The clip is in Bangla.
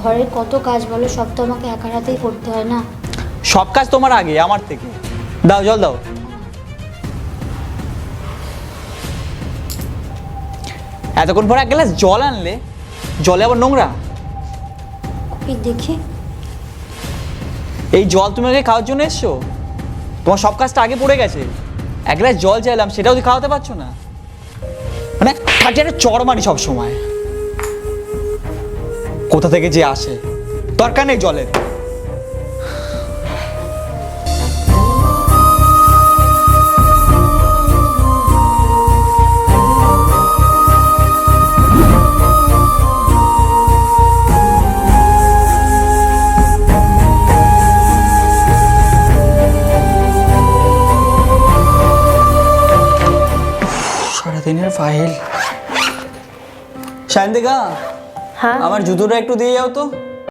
ঘরের কত কাজ বলো, সব তো আমাকে একার হাতেই করতে হয় না। সব কাজ তোমার আগে আমার থেকে। দাও জল দাও। এতক্ষণ পর এক গ্লাস জল আনলে, জলে আবার নোংরা। এই দেখি। এই জল তুমি আগে খাওয়ার জন্য এসছো? তোমার সব কাজটা আগে পড়ে গেছে। এক গ্লাস জল চাইলাম, সেটাও তুমি খাওয়াতে পারছো না। মানে খাটি একটা চড় মারি সব সময়। কোথা থেকে যে আসে, দরকার নেই জলের। সারাদিনের ফাইল। শান্তিকা, হ্যাঁ আমার জুতোটা একটু দিয়ে যাও তো।